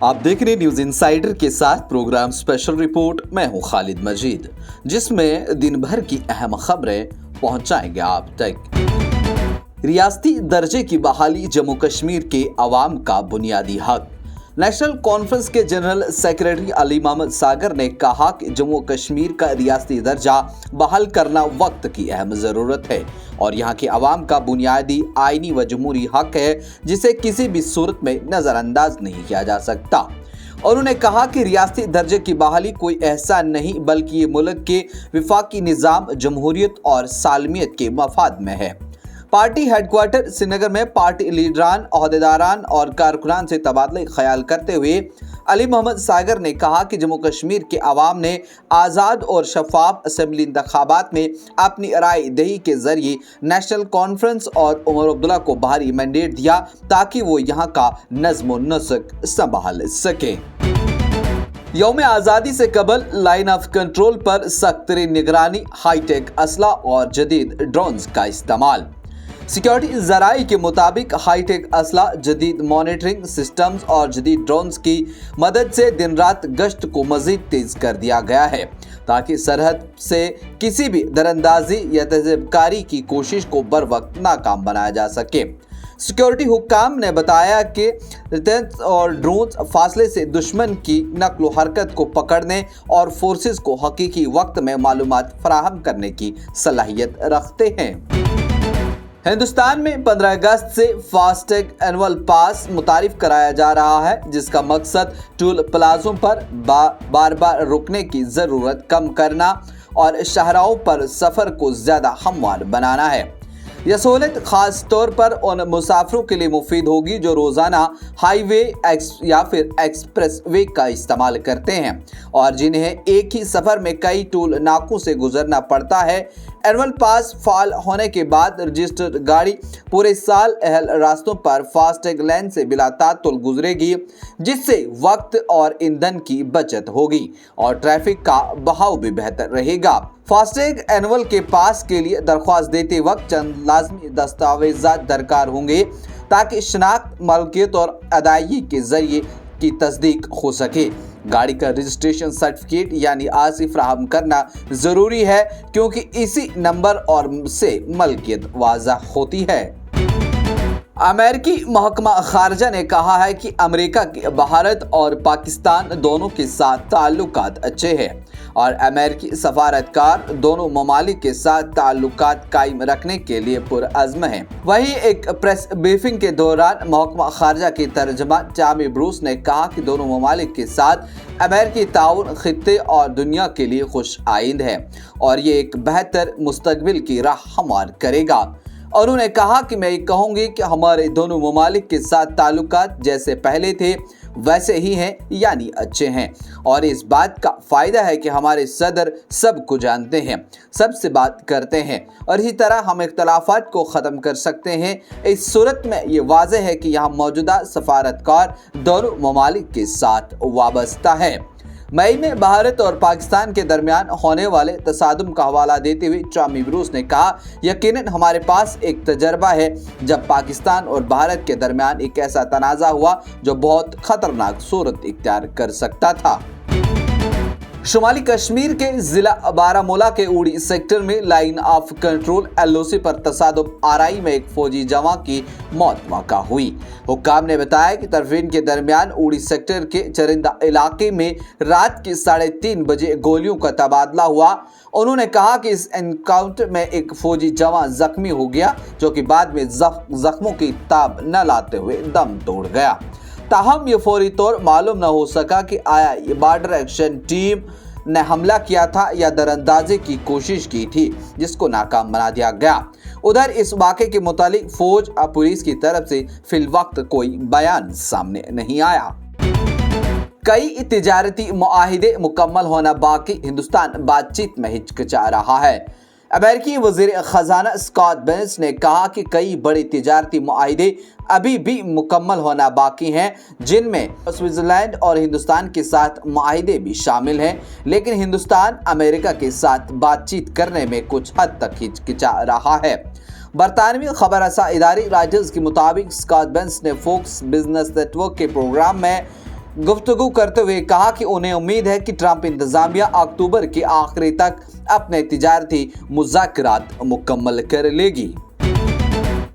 आप देख रहे न्यूज इनसाइडर के साथ प्रोग्राम स्पेशल रिपोर्ट। मैं हूं खालिद मजीद, जिसमें दिन भर की अहम खबरें पहुंचाएंगे आप तक। रियासती दर्जे की बहाली जम्मू कश्मीर के अवाम का बुनियादी हक। नेशनल कॉन्फ्रेंस के जनरल सेक्रेटरी अली मोहम्मद सागर ने कहा कि जम्मू कश्मीर का रियासती दर्जा बहाल करना वक्त की अहम ज़रूरत है और यहाँ के अवाम का बुनियादी आईनी व जमहूरी हक है, जिसे किसी भी सूरत में नज़रअंदाज नहीं किया जा सकता। और उन्होंने कहा कि रियासती दर्जे की बहाली कोई एहसान नहीं, बल्कि ये मुल्क के वफाकी निज़ाम, जमहूरियत और सालमियत के मफाद में है। पार्टी हेडक्वार्टर श्रीनगर में पार्टी लीडरान, ओहदेदारान और कारकुनान से तबादला ख्याल करते हुए अली मोहम्मद सागर ने कहा कि जम्मू कश्मीर के अवाम ने आज़ाद और शफाफ असम्बली इंतखाबात में अपनी राय दही के जरिए नेशनल कॉन्फ्रेंस और उमर अब्दुल्ला को भारी मैंडेट दिया ताकि वो यहाँ का नज़्म व नस्क संभाल सके। यौम आज़ादी से कबल लाइन ऑफ कंट्रोल पर सख्त निगरानी, हाईटेक असला और जदीद ड्रोन्स का इस्तेमाल। सिक्योरिटी ज़राए के मुताबिक हाईटेक असला, जदीद मॉनिटरिंग सिस्टम्स और जदीद ड्रोन्स की मदद से दिन रात गश्त को मज़ीद तेज़ कर दिया गया है ताकि सरहद से किसी भी दरअंदाजी या तज़ब्कारी की कोशिश को बर वक्त नाकाम बनाया जा सके। सिक्योरिटी हुक्काम ने बताया कि टेंस और ड्रोन्स फासले से दुश्मन की नक्ल हरकत को पकड़ने और फोर्सेस को हकीकी वक्त में मालूमात फराहम करने की सलाहियत रखते हैं। हिंदुस्तान में 15 अगस्त से फास्टैग एनुअल पास मुतारिफ कराया जा रहा है, जिसका मकसद टोल प्लाजों पर बार बार रुकने की ज़रूरत कम करना और शाहराहों पर सफ़र को ज़्यादा हमवार बनाना है। यह सहूलत ख़ास तौर पर उन मुसाफिरों के लिए मुफीद होगी जो रोज़ाना हाईवे या फिर एक्सप्रेस वे का इस्तेमाल करते हैं और जिन्हें एक ही सफ़र में कई टोल नाकों से गुजरना पड़ता है। एनुअल पास फाल होने के बाद रजिस्टर्ड गाड़ी पूरे साल अहल रास्तों पर फास्टैग लेन से बिला तातुल गुजरेगी, जिससे वक्त और ईंधन की बचत होगी और ट्रैफिक का बहाव भी बेहतर रहेगा। फास्टैग एनुअल के पास के लिए दरख्वास्त देते वक्त चंद लाजमी दस्तावेज़ात दरकार होंगे ताकि शनाख्त, मलकियत और अदायगी के जरिए की तस्दीक हो सके। गाड़ी का रजिस्ट्रेशन सर्टिफिकेट यानी आरसी फराहम करना ज़रूरी है, क्योंकि इसी नंबर और से मलकियत वाज़ह होती है। अमेरिकी महकमा खारजा ने कहा है कि अमेरिका के भारत और पाकिस्तान दोनों के साथ ताल्लुकात अच्छे हैं और अमेरिकी सफारतकार दोनों ममालिक के साथ ताल्लुकात कायम रखने के लिए पुरअज़्म हैं। वहीं एक प्रेस ब्रीफिंग के दौरान महकमा खारजा की तर्जमा टामी ब्रूस ने कहा कि दोनों ममालिक के साथ अमेरिकी ताउन खित्ते और दुनिया के लिए खुश आइंद है और ये एक बेहतर मुस्तकबिल की राह हमवार करेगा। और उन्होंने कहा कि मैं ये कहूँगी कि हमारे दोनों ममालिक के साथ ताल्लुकात जैसे पहले थे वैसे ही हैं, यानी अच्छे हैं और इस बात का फ़ायदा है कि हमारे सदर सब को जानते हैं, सबसे बात करते हैं और इसी तरह हम इख्तलाफात को ख़त्म कर सकते हैं। इस सूरत में ये वाज़ेह है कि यहाँ मौजूदा सफारतकार दोनों ममालिक के साथ वाबस्ता है। मई में भारत और पाकिस्तान के दरमियान होने वाले तसादुम का हवाला देते हुए टामी ब्रूस ने कहा, यकीनन हमारे पास एक तजर्बा है जब पाकिस्तान और भारत के दरमियान एक ऐसा तनाज़ा हुआ जो बहुत ख़तरनाक सूरत इख्तियार कर सकता था। शुमाली कश्मीर के ज़िला बारामूला के उड़ी सेक्टर में लाइन ऑफ कंट्रोल LOC पर तसादुम आराई में एक फौजी जवान की मौत वाक़ा हुई। हुक्काम ने बताया कि तरफीन के दरमियान उड़ी सेक्टर के चरिंदा इलाके में रात के 3:30 बजे गोलियों का तबादला हुआ। उन्होंने कहा कि इस एनकाउंटर में एक फौजी जवान जख्मी हो गया, जो कि बाद में जख्मों की ताब न लाते हुए दम तोड़ गया। ताहम ये फौरी तौर मालूम न हो सका कि आया ये बॉर्डर एक्शन टीम ने हमला किया था या दरअंदाजी की कोशिश की थी, जिसको नाकाम बना दिया गया। उधर इस वाक़े के मुतालिक फौज और पुलिस की तरफ से फिलवक्त कोई बयान सामने नहीं आया। कई तिजारती मुआहिदे मुकम्मल होना बाकी, हिंदुस्तान बातचीत में हिचकिचा रहा है। अमेरिकी वज़ीर ख़ज़ाना स्कॉट बेंस ने कहा कि कई बड़े तिजारती मुआहिदे अभी भी मुकम्मल होना बाकी हैं, जिनमें स्विट्ज़रलैंड और हिंदुस्तान के साथ मुआहिदे भी शामिल हैं, लेकिन हिंदुस्तान अमेरिका के साथ बातचीत करने में कुछ हद तक हिचकिचा रहा है। बरतानवी खबर रसा इदारे रॉयटर्स के मुताबिक स्कॉट बेंस ने फॉक्स बिजनेस नेटवर्क के प्रोग्राम में गुफ्तगू करते हुए कहा कि उन्हें उम्मीद है कि ट्रंप इंतजामिया अक्टूबर के आखिरी तक अपने तिजारती मुज़ाकरात मुकम्मल कर लेगी।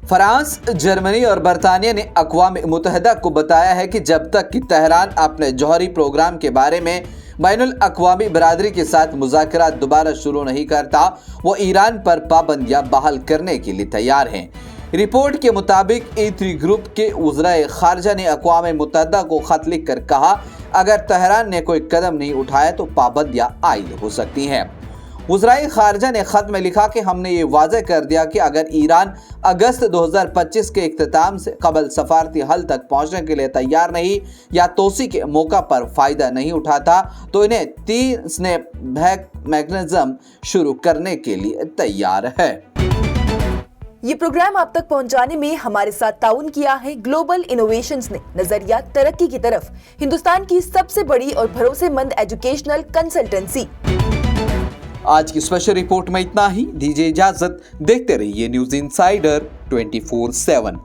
फ्रांस, जर्मनी और बरतानिया ने अक़वाम मुत्तहिदा को बताया है कि जब तक कि तेहरान अपने जौहरी प्रोग्राम के बारे में बैनुल अक़वामी बरादरी के साथ मुज़ाकरात दोबारा शुरू नहीं करता, वो ईरान पर पाबंदियां बहाल करने के लिए तैयार हैं। रिपोर्ट के मुताबिक E3 ग्रुप के वज़राए ख़ारजा ने अक़वाम मुत्तहिदा को ख़त लिख कर कहा, अगर तेहरान ने कोई कदम नहीं उठाया तो पाबंदियां आयद हो सकती हैं। वज़राए ख़ारजा ने ख़त में लिखा कि हमने ये वाज़ेह कर दिया कि अगर ईरान अगस्त 2025 के इख्तिताम से कबल सफारती हल तक पहुँचने के लिए तैयार नहीं या तोसी के मौका पर फ़ायदा नहीं उठाता तो इन्हें 3 स्नैपबैक मैकेनिज़्म शुरू करने के लिए तैयार है। ये प्रोग्राम आप तक पहुंचाने में हमारे साथ ताउन किया है ग्लोबल इनोवेशंस ने। नजरिया तरक्की की तरफ, हिंदुस्तान की सबसे बड़ी और भरोसेमंद एजुकेशनल कंसल्टेंसी। आज की स्पेशल रिपोर्ट में इतना ही। दीजिए इजाजत, देखते रहिए न्यूज़ इनसाइडर 24/7।